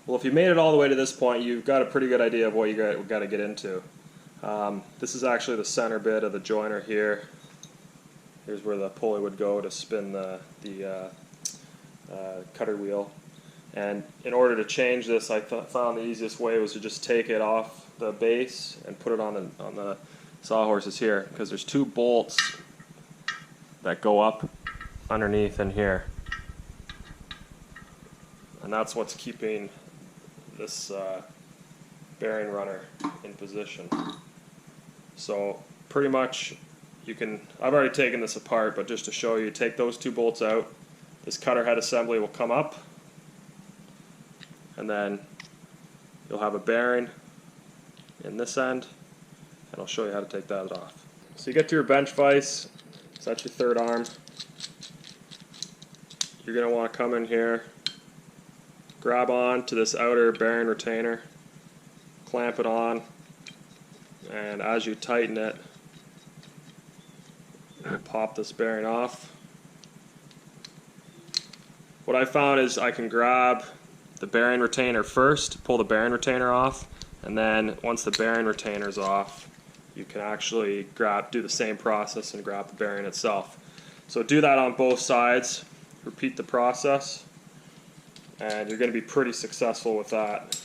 Well, if you made it all the way to this point, you've got a pretty good idea of what you got to get into. This is actually the center bit of the joiner here. Here's where the pulley would go to spin the cutter wheel. And in order to change this, I found the easiest way was to just take it off the base and put it on the sawhorses here, because there's two bolts that go up underneath in here, and that's what's keeping this bearing runner in position. So pretty much you can, I've already taken this apart, but just to show you, take those two bolts out, this cutter head assembly will come up, and then you'll have a bearing in this end, and I'll show you how to take that off. So you get to your bench vise, so that's your third arm. You're going to want to come in here, grab on to this outer bearing retainer, clamp it on, and as you tighten it, you'll pop this bearing off. What I found is I can grab the bearing retainer first, pull the bearing retainer off, and then once the bearing retainer is off, you can actually do the same process and grab the bearing itself. So do that on both sides, repeat the process, and you're going to be pretty successful with that,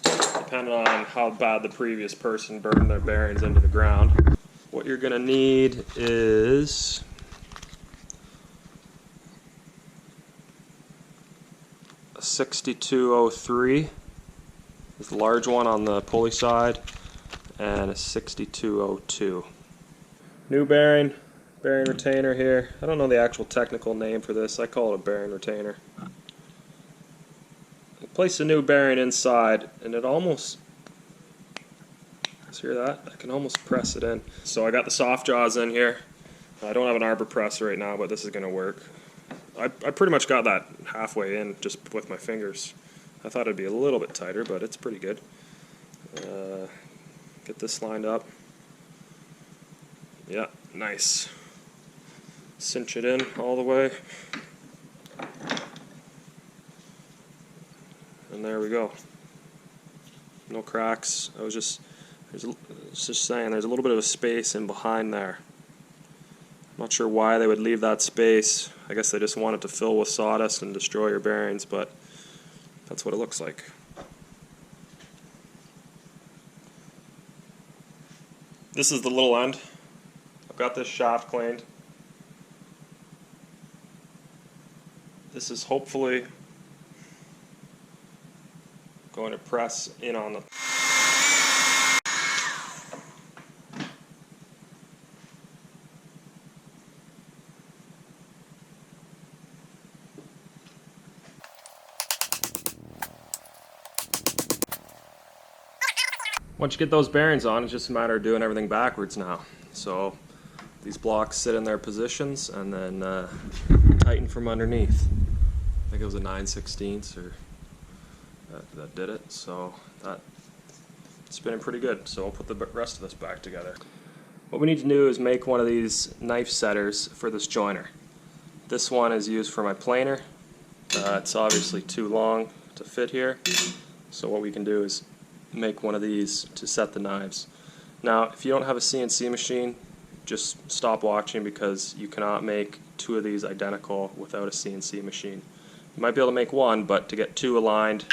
depending on how bad the previous person burned their bearings into the ground. What you're going to need is a 6203, is the large one on the pulley side, and a 6202. New bearing retainer here. I don't know the actual technical name for this. I call it a bearing retainer. Place the new bearing inside, and it almost, hear that? I can almost press it in. So I got the soft jaws in here. I don't have an arbor press right now, but this is going to work. I pretty much got that halfway in just with my fingers. I thought it'd be a little bit tighter, but it's pretty good. Get this lined up. Yeah, nice. Cinch it in all the way. And there we go. No cracks. I was just saying there's a little bit of a space in behind there. I'm not sure why they would leave that space. I guess they just wanted to fill with sawdust and destroy your bearings, but that's what it looks like. This is the little end. I've got this shaft cleaned. This is hopefully going to press in on the Once you get those bearings on, it's just a matter of doing everything backwards now. So these blocks sit in their positions and then tighten from underneath. I think it was a 9/16 or that did it. So that's spinning pretty good. So I'll put the rest of this back together. What we need to do is make one of these knife setters for this joiner. This one is used for my planer. It's obviously too long to fit here. So what we can do is make one of these to set the knives. Now, if you don't have a CNC machine, just stop watching, because you cannot make two of these identical without a CNC machine. You might be able to make one, but to get two aligned,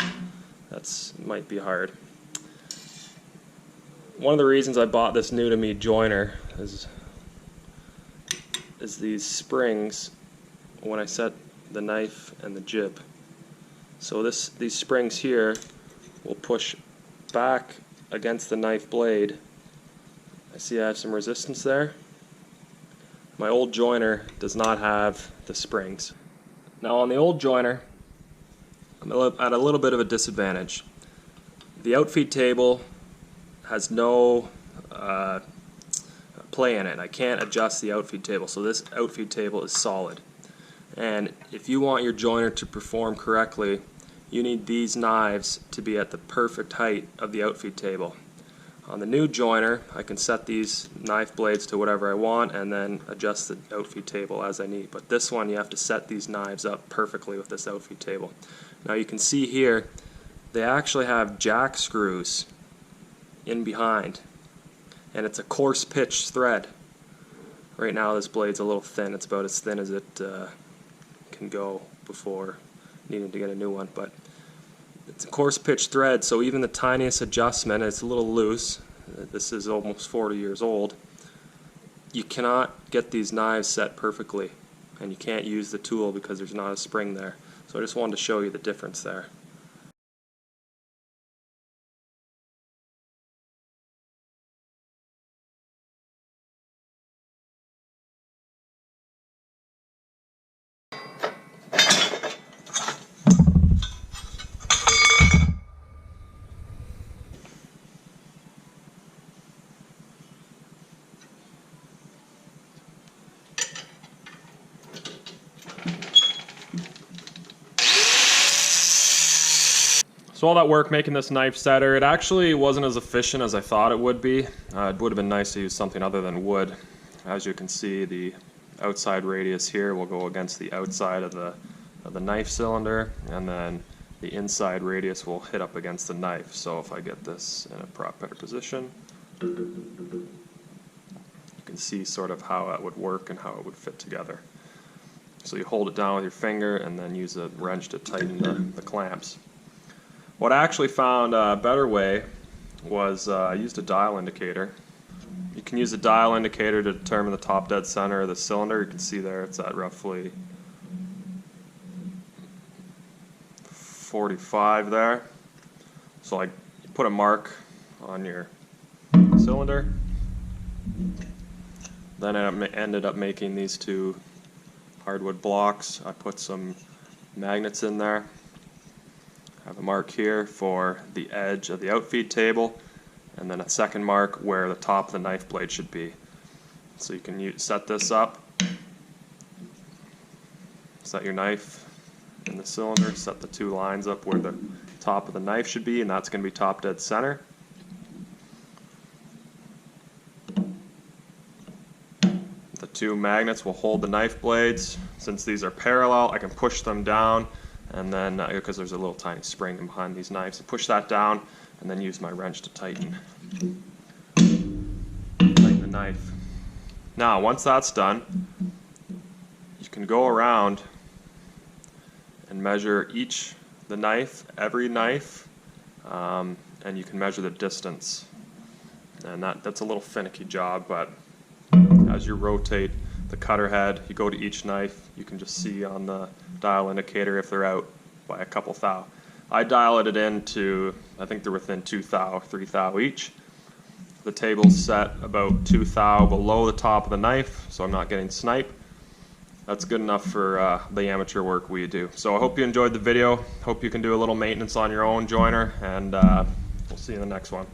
might be hard. One of the reasons I bought this new to me joiner is these springs when I set the knife and the jib. So these springs here will push back against the knife blade. I see I have some resistance there. My old joiner does not have the springs. Now on the old joiner, I'm at a little bit of a disadvantage. The outfeed table has no play in it. I can't adjust the outfeed table, so this outfeed table is solid. And if you want your joiner to perform correctly, you need these knives to be at the perfect height of the outfeed table. On the new joiner, I can set these knife blades to whatever I want and then adjust the outfeed table as I need. But this one, you have to set these knives up perfectly with this outfeed table. Now you can see here, they actually have jack screws in behind, and it's a coarse pitch thread. Right now this blade's a little thin. It's about as thin as it can go before needing to get a new one, but it's a coarse pitch thread, so even the tiniest adjustment, it's a little loose. This is almost 40 years old. You cannot get these knives set perfectly, and you can't use the tool because there's not a spring there. So I just wanted to show you the difference there. So all that work making this knife setter, it actually wasn't as efficient as I thought it would be. It would have been nice to use something other than wood. As you can see, the outside radius here will go against the outside of the knife cylinder, and then the inside radius will hit up against the knife. So if I get this in a better position, you can see sort of how that would work and how it would fit together. So you hold it down with your finger and then use a wrench to tighten the clamps. What I actually found a better way was I used a dial indicator. You can use a dial indicator to determine the top dead center of the cylinder. You can see there it's at roughly 45 there. So I put a mark on your cylinder. Then I ended up making these two hardwood blocks. I put some magnets in there. I have a mark here for the edge of the outfeed table, and then a second mark where the top of the knife blade should be. So you can set this up, set your knife in the cylinder, set the two lines up where the top of the knife should be, and that's going to be top dead center. The two magnets will hold the knife blades. Since these are parallel, I can push them down, and then because there's a little tiny spring in behind these knives, so push that down and then use my wrench to tighten the knife. Now once that's done, you can go around and measure every knife, and you can measure the distance. And that's a little finicky job, but as you rotate the cutter head, you go to each knife, you can just see on the dial indicator if they're out by a couple thou. I dialed it in to, I think they're within 2 thou, 3 thou each. The table's set about 2 thou below the top of the knife, so I'm not getting snipe. That's good enough for the amateur work we do. So I hope you enjoyed the video. Hope you can do a little maintenance on your own joiner, and we'll see you in the next one.